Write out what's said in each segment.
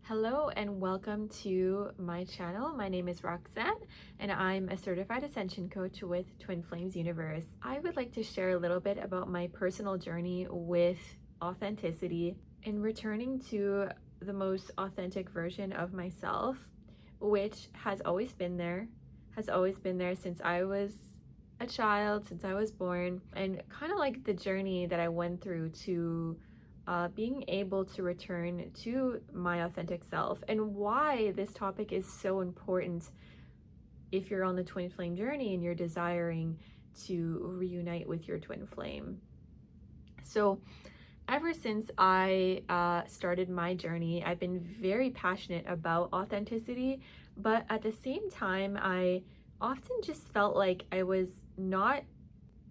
Hello and welcome to my channel. My name is Roxanne and I'm a certified ascension coach with Twin Flames Universe. I would like to share a little bit about my personal journey with authenticity and returning to the most authentic version of myself, which has always been there since I was a child, since I was born, and kind of like the journey that I went through to being able to return to my authentic self, and why this topic is so important if you're on the twin flame journey and you're desiring to reunite with your twin flame. So ever since I started my journey, I've been very passionate about authenticity, but at the same time, I often just felt like I was not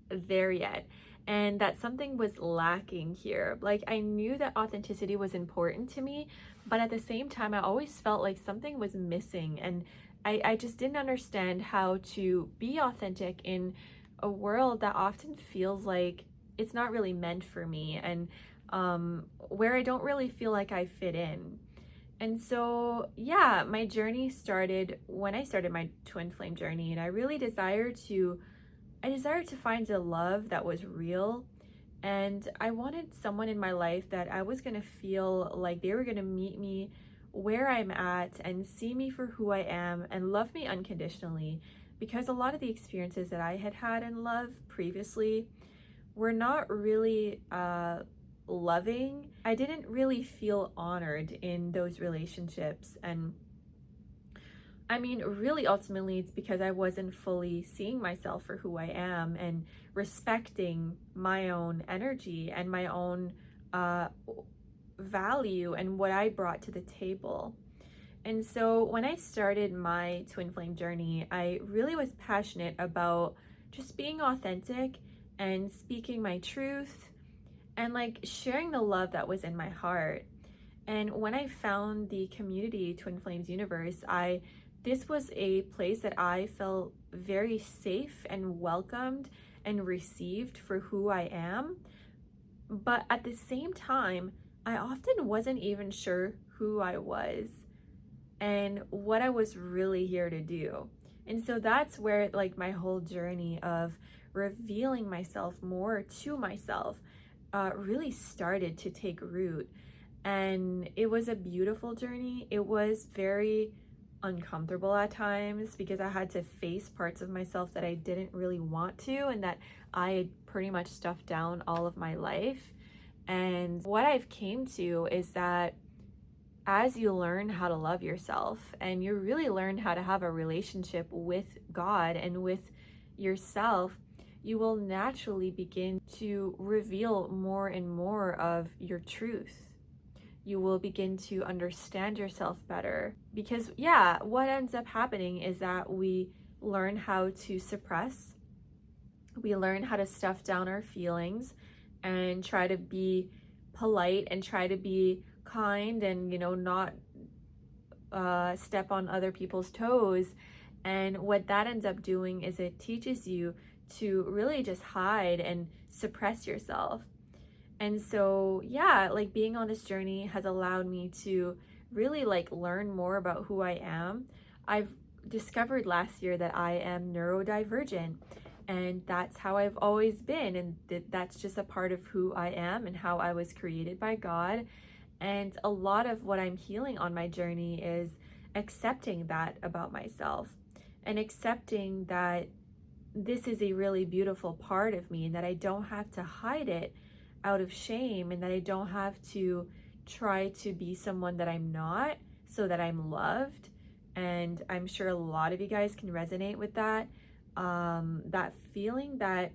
there yet and that something was lacking here. Like, I knew that authenticity was important to me, but at the same time I always felt like something was missing, and I just didn't understand how to be authentic in a world that often feels like it's not really meant for me, and where I don't really feel like I fit in. And so, yeah, my journey started when I started my twin flame journey, and I really desired to find a love that was real, and I wanted someone in my life that I was going to feel like they were going to meet me where I'm at and see me for who I am and love me unconditionally, because a lot of the experiences that I had had in love previously were not really loving. I didn't really feel honored in those relationships, and I mean, really, ultimately, it's because I wasn't fully seeing myself for who I am and respecting my own energy and my own value and what I brought to the table. And so when I started my twin flame journey, I really was passionate about just being authentic and speaking my truth and like sharing the love that was in my heart. And when I found the community Twin Flames Universe, this was a place that I felt very safe and welcomed and received for who I am. But at the same time, I often wasn't even sure who I was and what I was really here to do. And so that's where like my whole journey of revealing myself more to myself really started to take root. And it was a beautiful journey. It was very uncomfortable at times because I had to face parts of myself that I didn't really want to and that I had pretty much stuffed down all of my life. And what I've came to is that as you learn how to love yourself and you really learn how to have a relationship with God and with yourself, you will naturally begin to reveal more and more of your truth. You will begin to understand yourself better, because yeah, what ends up happening is that we learn how to suppress, we learn how to stuff down our feelings and try to be polite and try to be kind and not step on other people's toes. And what that ends up doing is it teaches you to really just hide and suppress yourself. And so, yeah, like being on this journey has allowed me to really like learn more about who I am. I've discovered last year that I am neurodivergent, and that's how I've always been. And that's just a part of who I am and how I was created by God. And a lot of what I'm healing on my journey is accepting that about myself and accepting that this is a really beautiful part of me and that I don't have to hide it out of shame, and that I don't have to try to be someone that I'm not so that I'm loved. And I'm sure a lot of you guys can resonate with that. That feeling that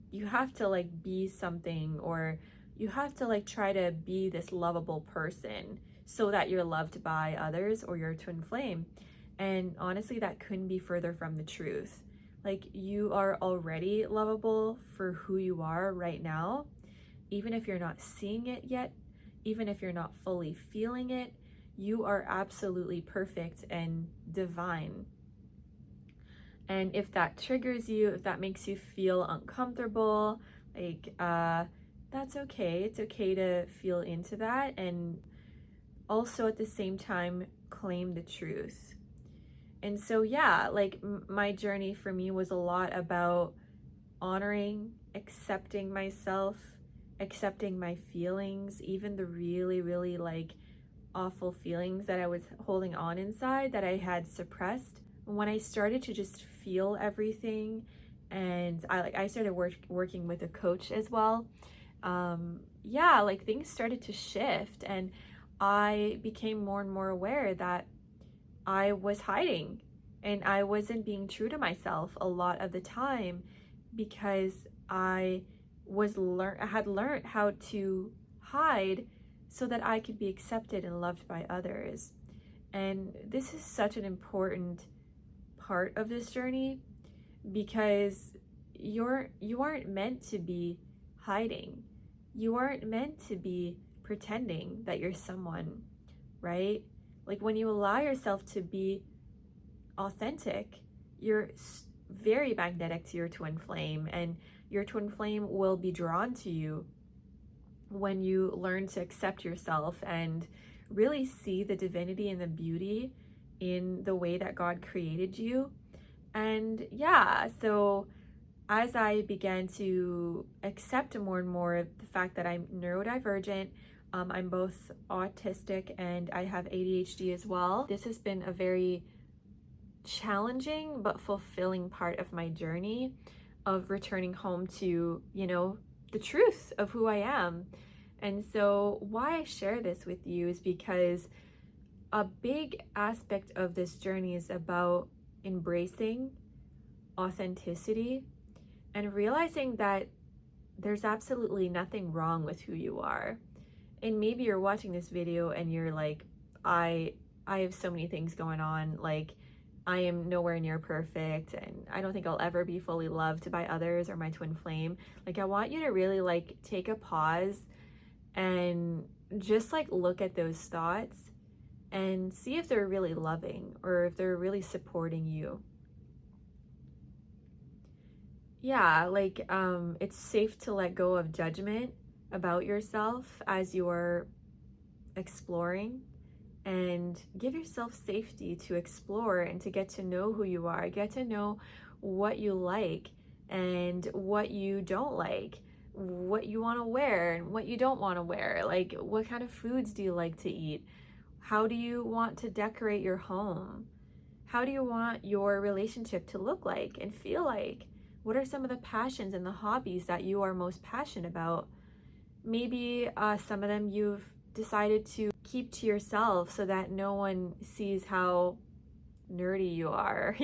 you have to like be something, or you have to like try to be this lovable person so that you're loved by others or your twin flame. And honestly, that couldn't be further from the truth. Like, you are already lovable for who you are right now. Even if you're not seeing it yet, even if you're not fully feeling it, you are absolutely perfect and divine. And if that triggers you, if that makes you feel uncomfortable, like that's okay. It's okay to feel into that. And also at the same time claim the truth. And so, yeah, like my journey for me was a lot about honoring, accepting myself, accepting my feelings, even the really, really like awful feelings that I was holding on inside that I had suppressed. When I started to just feel everything, and I started working with a coach as well. Yeah, like things started to shift, and I became more and more aware that I was hiding and I wasn't being true to myself a lot of the time because I had learned how to hide so that I could be accepted and loved by others. And this is such an important part of this journey because you aren't meant to be hiding. You aren't meant to be pretending that you're someone, right? Like when you allow yourself to be authentic, you're very magnetic to your twin flame, and your twin flame will be drawn to you when you learn to accept yourself and really see the divinity and the beauty in the way that God created you. And yeah, so as I began to accept more and more the fact that I'm neurodivergent, I'm both autistic and I have ADHD as well. This has been a very challenging but fulfilling part of my journey of returning home to, the truth of who I am. And so why I share this with you is because a big aspect of this journey is about embracing authenticity and realizing that there's absolutely nothing wrong with who you are. And maybe you're watching this video and you're like, I have so many things going on, like I am nowhere near perfect and I don't think I'll ever be fully loved by others or my twin flame. Like I want you to really like take a pause and just like look at those thoughts and see if they're really loving or if they're really supporting you. Yeah, like it's safe to let go of judgment about yourself as you're exploring, and give yourself safety to explore and to get to know who you are, get to know what you like and what you don't like, what you want to wear and what you don't want to wear, like what kind of foods do you like to eat, how do you want to decorate your home, how do you want your relationship to look like and feel like, what are some of the passions and the hobbies that you are most passionate about. Maybe some of them you've decided to keep to yourself so that no one sees how nerdy you are,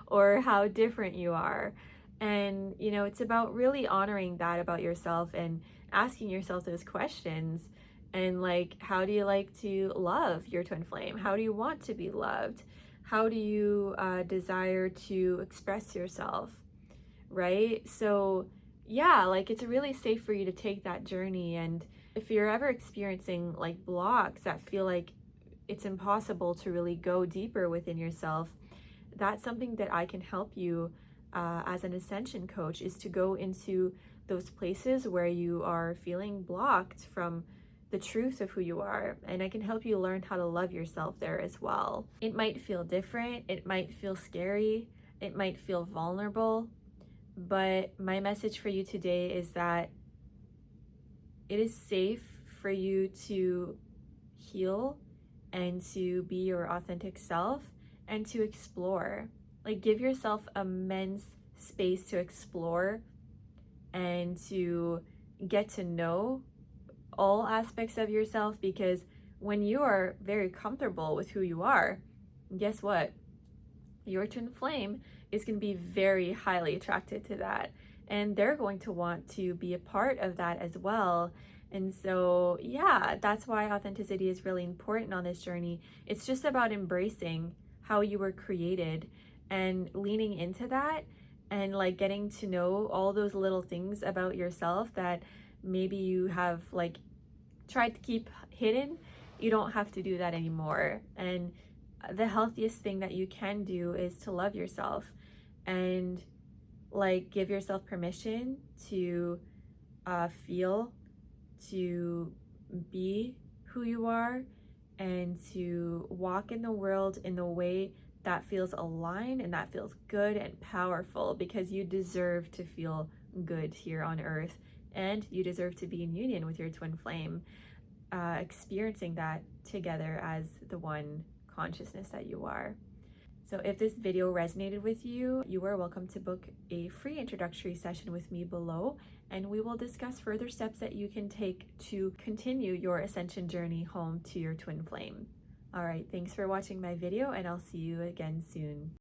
or how different you are. And, it's about really honoring that about yourself and asking yourself those questions. And like, how do you like to love your twin flame? How do you want to be loved? How do you desire to express yourself? Right? So yeah, like it's really safe for you to take that journey. And if you're ever experiencing like blocks that feel like it's impossible to really go deeper within yourself, that's something that I can help you as an ascension coach, is to go into those places where you are feeling blocked from the truth of who you are, and I can help you learn how to love yourself there as well. It might feel different, it might feel scary, it might feel vulnerable, but my message for you today is that it is safe for you to heal and to be your authentic self and to explore. Like, give yourself immense space to explore and to get to know all aspects of yourself, because when you are very comfortable with who you are, guess what? Your twin flame is going to be very highly attracted to that, and they're going to want to be a part of that as well. And so yeah, that's why authenticity is really important on this journey. It's just about embracing how you were created and leaning into that, and like getting to know all those little things about yourself that maybe you have like tried to keep hidden. You don't have to do that anymore. And the healthiest thing that you can do is to love yourself and like give yourself permission to feel, to be who you are, and to walk in the world in the way that feels aligned and that feels good and powerful, because you deserve to feel good here on earth, and you deserve to be in union with your twin flame, experiencing that together as the one consciousness that you are. So if this video resonated with you, you are welcome to book a free introductory session with me below, and we will discuss further steps that you can take to continue your ascension journey home to your twin flame. All right, thanks for watching my video, and I'll see you again soon.